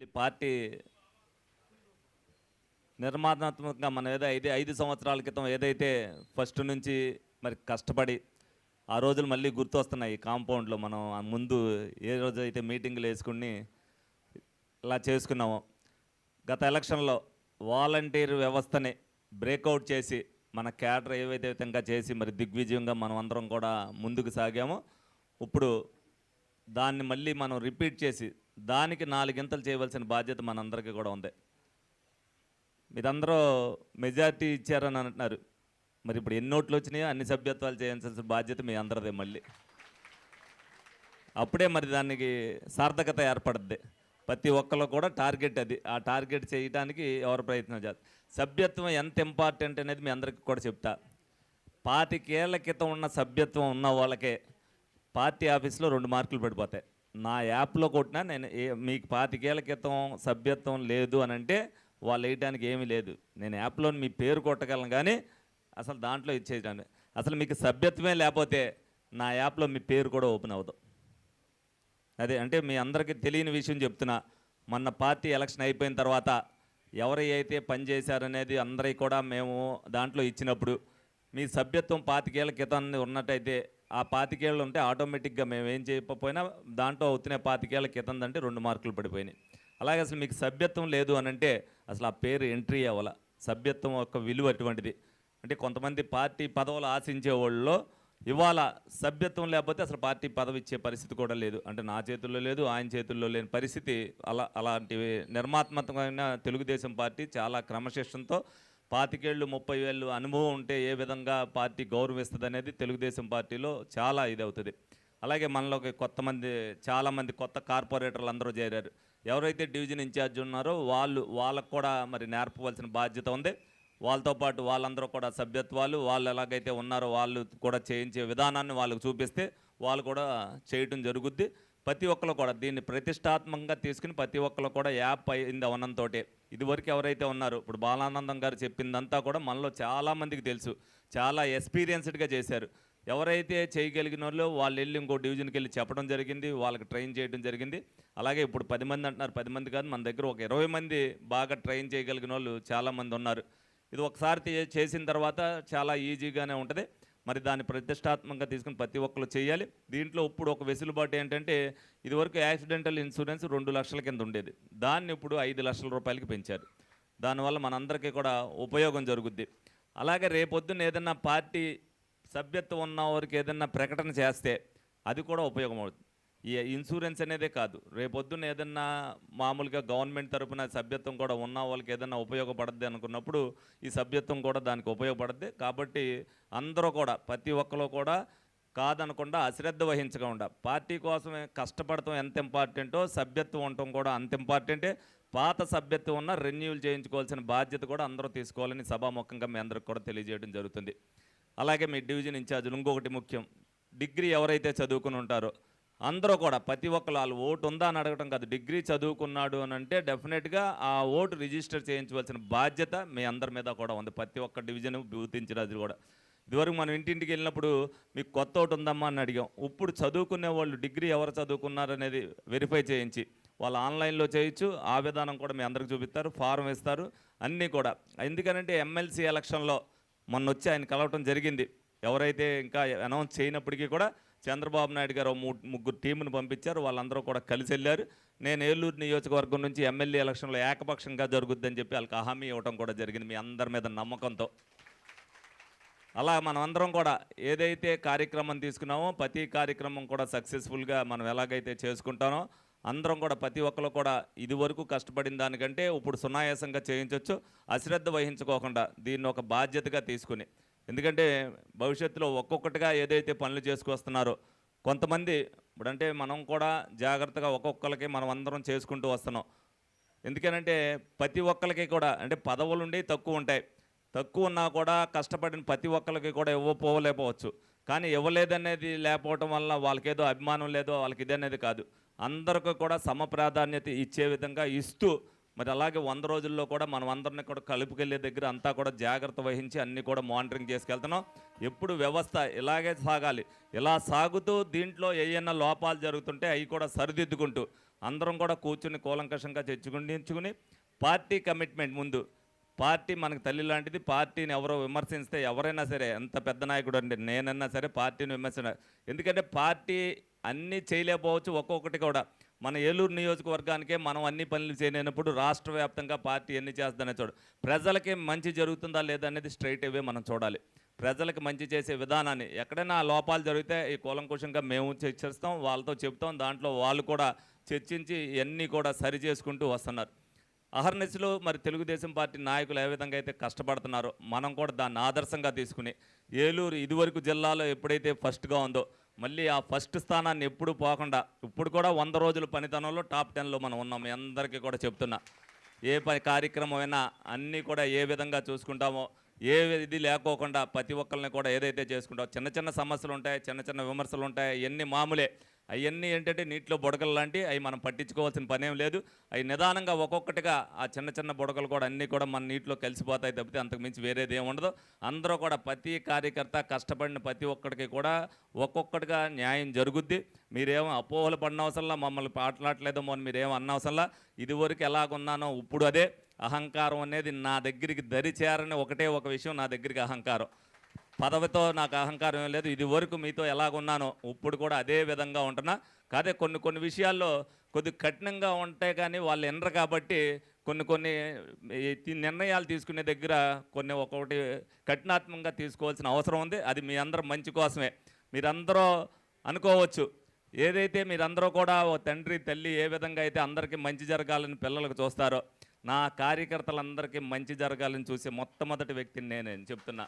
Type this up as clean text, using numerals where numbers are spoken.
ఈ పార్టీ నిర్మాణాత్మకంగా మనం ఏదో 5 సంవత్సరాల క్రితం ఏదైతే ఫస్ట్ నుంచి మరి కష్టపడి ఆ రోజులు మళ్ళీ గుర్తొస్తున్నాయి. ఈ కాంపౌండ్లో మనం ముందు ఏ రోజైతే మీటింగులు వేసుకుని ఇలా చేసుకున్నామో, గత ఎలక్షన్లో వాలంటీర్ వ్యవస్థని బ్రేకౌట్ చేసి మన క్యాడర్ ఏవైతే విధంగా చేసి మరి దిగ్విజయంగా మనం అందరం కూడా ముందుకు సాగామో, ఇప్పుడు దాన్ని మళ్ళీ మనం రిపీట్ చేసి దానికి 4 గింతలు చేయవలసిన బాధ్యత మనందరికీ కూడా ఉంది. మీరందరూ మెజారిటీ ఇచ్చారని అంటున్నారు. మరి ఇప్పుడు ఎన్ని ఓట్లు వచ్చినాయో అన్ని సభ్యత్వాలు చేయాల్సిన బాధ్యత మీ అందరిదే. మళ్ళీ అప్పుడే మరి దానికి సార్థకత ఏర్పడుద్ది. ప్రతి ఒక్కరు కూడా టార్గెట్ అది. ఆ టార్గెట్ చేయడానికి ఎవరు ప్రయత్నం చేస్తారు. సభ్యత్వం ఎంత ఇంపార్టెంట్ అనేది మీ అందరికీ కూడా చెప్తా. 25 ఏళ్ల క్రితం ఉన్న సభ్యత్వం ఉన్న వాళ్ళకే పార్టీ ఆఫీస్లో 2 మార్కులు పడిపోతాయి. నా యాప్లో కొట్టినా నేను మీకు 25 ఏళ్ల క్రితం సభ్యత్వం లేదు అని అంటే వాళ్ళు వేయడానికి ఏమీ లేదు. నేను యాప్లో మీ పేరు కొట్టగలను కానీ అసలు దాంట్లో ఇచ్చేయడానికి అసలు మీకు సభ్యత్వమే లేకపోతే నా యాప్లో మీ పేరు కూడా ఓపెన్ అవ్వదు. అదే అంటే మీ అందరికీ తెలియని విషయం చెప్తున్నా. మొన్న పార్టీ ఎలక్షన్ అయిపోయిన తర్వాత ఎవరు అయితే పనిచేశారనేది అందరికీ కూడా మేము దాంట్లో ఇచ్చినప్పుడు మీ సభ్యత్వం 25 ఏళ్ల క్రితం ఉన్నట్టయితే ఆ 25 ఏళ్ళు ఉంటే ఆటోమేటిక్గా మేము ఏం చేయకపోయినా దాంట్లో అవుతున్న 25 ఏళ్ల క్రితం అంటే 2 మార్కులు పడిపోయినాయి. అలాగే అసలు మీకు సభ్యత్వం లేదు అని అంటే అసలు ఆ పేరు ఎంట్రీ అవ్వాల. సభ్యత్వం యొక్క విలువ అటువంటిది. అంటే కొంతమంది పార్టీ పదవులు ఆశించే వాళ్ళలో ఇవాళ సభ్యత్వం లేకపోతే అసలు పార్టీ పదవి ఇచ్చే పరిస్థితి కూడా లేదు. అంటే నా చేతుల్లో లేదు, ఆయన చేతుల్లో లేని పరిస్థితి. అలాంటి నిర్మాత్మకమైన తెలుగుదేశం పార్టీ చాలా క్రమశిక్షణతో 25 ఏళ్ళు 30 ఏళ్ళు అనుభవం ఉంటే ఏ విధంగా పార్టీ గౌరవిస్తుంది అనేది తెలుగుదేశం పార్టీలో చాలా ఇది అవుతుంది. అలాగే మనలోకి చాలామంది కొత్త కార్పొరేటర్లు అందరూ చేరారు. ఎవరైతే డివిజన్ ఇన్ఛార్జ్ ఉన్నారో వాళ్ళకు కూడా మరి నేర్పవలసిన బాధ్యత ఉంది. వాళ్ళతో పాటు వాళ్ళందరూ కూడా సభ్యత్వాలు వాళ్ళు ఎలాగైతే ఉన్నారో వాళ్ళు కూడా చేయించే విధానాన్ని వాళ్ళకు చూపిస్తే వాళ్ళు కూడా చేయటం జరుగుద్ది. ప్రతి ఒక్కరు కూడా దీన్ని ప్రతిష్టాత్మకంగా తీసుకుని ప్రతి ఒక్కరు కూడా యాప్ అయింది అవనంతో ఇదివరకు ఎవరైతే ఉన్నారో ఇప్పుడు బాలానందం గారు చెప్పిందంతా కూడా మనలో చాలామందికి తెలుసు. చాలా ఎక్స్పీరియన్స్డ్గా చేశారు. ఎవరైతే చేయగలిగిన వాళ్ళు వెళ్ళి ఇంకో డివిజన్కి వెళ్ళి చెప్పడం జరిగింది, వాళ్ళకి ట్రైన్ చేయడం జరిగింది. అలాగే ఇప్పుడు 10 మంది అంటున్నారు, 10 మంది కాదు, మన దగ్గర ఒక 20 మంది బాగా ట్రైన్ చేయగలిగిన వాళ్ళు చాలామంది ఉన్నారు. ఇది ఒకసారి చేసిన తర్వాత చాలా ఈజీగానే ఉంటుంది. మరి దాన్ని ప్రతిష్టాత్మకంగా తీసుకుని ప్రతి ఒక్కరు చేయాలి. దీంట్లో ఇప్పుడు ఒక వెసులుబాటు ఏంటంటే ఇదివరకు యాక్సిడెంటల్ ఇన్సూరెన్స్ 2 లక్షల కింద ఉండేది. దాన్ని ఇప్పుడు 5 లక్షల రూపాయలకి పెంచారు. దానివల్ల మనందరికీ కూడా ఉపయోగం జరుగుద్ది. అలాగే రేపొద్దున ఏదన్నా పార్టీ సభ్యత్వం ఉన్న వారికి ఏదన్నా ప్రకటన చేస్తే అది కూడా ఉపయోగం అవుతుంది. ఈ ఇన్సూరెన్స్ అనేదే కాదు, రేపొద్దున ఏదన్నా మామూలుగా గవర్నమెంట్ తరఫున సభ్యత్వం కూడా ఉన్న వాళ్ళకి ఏదన్నా ఉపయోగపడద్ది అనుకున్నప్పుడు ఈ సభ్యత్వం కూడా దానికి ఉపయోగపడద్ది. కాబట్టి అందరూ కూడా ప్రతి ఒక్కరు కూడా కాదనకుండా అశ్రద్ధ వహించకుండా పార్టీ కోసమే కష్టపడటం ఎంత ఇంపార్టెంటో సభ్యత్వం ఉండటం కూడా అంత ఇంపార్టెంటే. పాత సభ్యత్వం ఉన్న రెన్యూవల్ చేయించుకోవాల్సిన బాధ్యత కూడా అందరూ తీసుకోవాలని సభాముఖంగా మీ అందరికి కూడా తెలియజేయడం జరుగుతుంది. అలాగే మీ డివిజన్ ఇన్ఛార్జీలు ఇంకొకటి ముఖ్యం, డిగ్రీ ఎవరైతే చదువుకుని ఉంటారో అందరూ కూడా ప్రతి ఒక్కరు వాళ్ళు ఓటు ఉందా అని అడగటం కాదు, డిగ్రీ చదువుకున్నాడు అని అంటే డెఫినెట్గా ఆ ఓటు రిజిస్టర్ చేయించవలసిన బాధ్యత మీ అందరి మీద కూడా ఉంది. ప్రతి ఒక్క డివిజన్ బూత్ ఇన్ఛార్జీలు కూడా. ఇదివరకు మనం ఇంటింటికి వెళ్ళినప్పుడు మీకు కొత్త ఓటు ఉందమ్మా అని అడిగాం. ఇప్పుడు చదువుకునే వాళ్ళు డిగ్రీ ఎవరు చదువుకున్నారనేది వెరిఫై చేయించి వాళ్ళు ఆన్లైన్లో చేయొచ్చు. ఆ విధానం కూడా మీ అందరికి చూపిస్తారు, ఫారం ఇస్తారు అన్నీ కూడా. ఎందుకనంటే ఎమ్మెల్సీ ఎలక్షన్లో మొన్న వచ్చి ఆయన కలవటం జరిగింది. ఎవరైతే ఇంకా అనౌన్స్ చేయనప్పటికీ కూడా చంద్రబాబు నాయుడు గారు 3 టీమును పంపించారు. వాళ్ళందరూ కూడా కలిసి వెళ్ళారు. నేను ఏలూరు నియోజకవర్గం నుంచి ఎమ్మెల్యే ఎలక్షన్లో ఏకపక్షంగా జరుగుద్దని చెప్పి వాళ్ళకి హామీ ఇవ్వడం కూడా జరిగింది మీ అందరి మీద నమ్మకంతో. అలా మనం అందరం కూడా ఏదైతే కార్యక్రమం తీసుకున్నామో ప్రతి కార్యక్రమం కూడా సక్సెస్ఫుల్గా మనం ఎలాగైతే చేసుకుంటామో అందరం కూడా ప్రతి ఒక్కరు కూడా ఇదివరకు కష్టపడిన దానికంటే ఇప్పుడు సునాయాసంగా చేయించవచ్చు. అశ్రద్ధ వహించుకోకుండా దీన్ని ఒక బాధ్యతగా తీసుకుని, ఎందుకంటే భవిష్యత్తులో ఒక్కొక్కటిగా ఏదైతే పనులు చేసుకొస్తున్నారో కొంతమంది ఇప్పుడంటే మనం కూడా జాగ్రత్తగా ఒక్కొక్కరికి మనం అందరం చేసుకుంటూ వస్తున్నాం. ఎందుకనంటే ప్రతి ఒక్కరికి కూడా అంటే పదవులు ఉండి తక్కువ ఉంటాయి. తక్కువ ఉన్నా కూడా కష్టపడిన ప్రతి ఒక్కరికి కూడా ఇవ్వపోలేకపోవచ్చు. కానీ ఇవ్వలేదనేది లేకపోవటం వల్ల వాళ్ళకేదో అభిమానం లేదో వాళ్ళకి ఇది అనేది కాదు. అందరికీ కూడా సమ ప్రాధాన్యత ఇచ్చే విధంగా ఇస్తూ మరి అలాగే 100 రోజుల్లో కూడా మనం అందరినీ కూడా కలుపుకెళ్ళే దగ్గర అంతా కూడా జాగ్రత్త వహించి అన్నీ కూడా మానిటరింగ్ చేసుకెళ్తున్నాం. ఎప్పుడు వ్యవస్థ ఇలాగే సాగాలి. ఇలా సాగుతూ దీంట్లో ఏమైనా లోపాలు జరుగుతుంటే అవి కూడా సరిదిద్దుకుంటూ అందరం కూడా కూర్చుని కూలంకషంగా చర్చించుకుని పార్టీ కమిట్మెంట్ ముందు పార్టీ మనకు తల్లి లాంటిది. పార్టీని ఎవరో విమర్శిస్తే ఎవరైనా సరే, ఎంత పెద్ద నాయకుడు అంటే నేనన్నా సరే పార్టీని ఎందుకంటే పార్టీ అన్నీ చేయలేకపోవచ్చు. ఒక్కొక్కటి కూడా మన ఏలూరు నియోజకవర్గానికే మనం అన్ని పనులు చేయలేనప్పుడు రాష్ట్ర వ్యాప్తంగా పార్టీ ఎన్ని చేస్తుందనే ప్రజలకి మంచి జరుగుతుందా లేదా అనేది స్ట్రైట్ అవే మనం చూడాలి. ప్రజలకు మంచి చేసే విధానాన్ని ఎక్కడైనా లోపాలు జరిగితే ఈ కూలంకుషంగా మేము చర్చిస్తాం, వాళ్ళతో చెప్తాం. దాంట్లో వాళ్ళు కూడా చర్చించి ఇవన్నీ కూడా సరి చేసుకుంటూ వస్తున్నారు. అహర్నిశలో మరి తెలుగుదేశం పార్టీ నాయకులు ఏ విధంగా అయితే కష్టపడుతున్నారో మనం కూడా దాన్ని ఆదర్శంగా తీసుకుని ఏలూరు ఇదివరకు జిల్లాలో ఎప్పుడైతే ఫస్ట్గా ఉందో మళ్ళీ ఆ ఫస్ట్ స్థానాన్ని ఎప్పుడు పోకుండా ఇప్పుడు కూడా 100 రోజుల పనితనంలో టాప్ 10లో మనం ఉన్నాం. మీ అందరికీ కూడా చెప్తున్నా, ఏ కార్యక్రమం అయినా అన్నీ కూడా ఏ విధంగా చూసుకుంటామో, ఏ ఇది లేకోకుండా ప్రతి ఒక్కరిని కూడా ఏదైతే చేసుకుంటామో, చిన్న చిన్న సమస్యలు ఉంటాయి, చిన్న చిన్న విమర్శలు ఉంటాయి, అవన్నీ మామూలే. అవన్నీ ఏంటంటే నీటిలో బుడగలు లాంటివి, అవి మనం పట్టించుకోవాల్సిన పనేం లేదు. అవి నిదానంగా ఒక్కొక్కటిగా ఆ చిన్న చిన్న బుడగలు కూడా అన్నీ కూడా మన నీటిలో కలిసిపోతాయి తప్పితే అంతకుమించి వేరేది ఏమి ఉండదు. అందరూ కూడా ప్రతి కార్యకర్త కష్టపడిన ప్రతి ఒక్కడికి కూడా ఒక్కొక్కటిగా న్యాయం జరుగుద్ది. మీరేమో అపోహలు పడిన అవసరంలా, మమ్మల్ని పాటలాడలేదేమో అని మీరేమో అన్న అవసరంలా. ఇదివరకు ఎలాగున్నానో ఇప్పుడు అదే. అహంకారం అనేది నా దగ్గరికి దరి చేరని ఒకటే ఒక విషయం, నా దగ్గరికి అహంకారం. పదవితో నాకు అహంకారం ఏం లేదు. ఇది వరకు మీతో ఎలాగున్నానో ఇప్పుడు కూడా అదే విధంగా ఉంటున్నా. కాదే కొన్ని విషయాల్లో కొద్ది కఠినంగా ఉంటాయి కానీ వాళ్ళు ఎనరు కాబట్టి కొన్ని నిర్ణయాలు తీసుకునే దగ్గర ఒక్కొక్కటి కఠినాత్మకంగా తీసుకోవాల్సిన అవసరం ఉంది. అది మీ అందరూ మంచి కోసమే. మీరందరూ అనుకోవచ్చు, ఏదైతే మీరందరూ కూడా ఓ తండ్రి తల్లి ఏ విధంగా అయితే అందరికీ మంచి జరగాలని పిల్లలకు చూస్తారో, నా కార్యకర్తలందరికీ మంచి జరగాలని చూసే మొట్టమొదటి వ్యక్తిని నేనే చెప్తున్నా.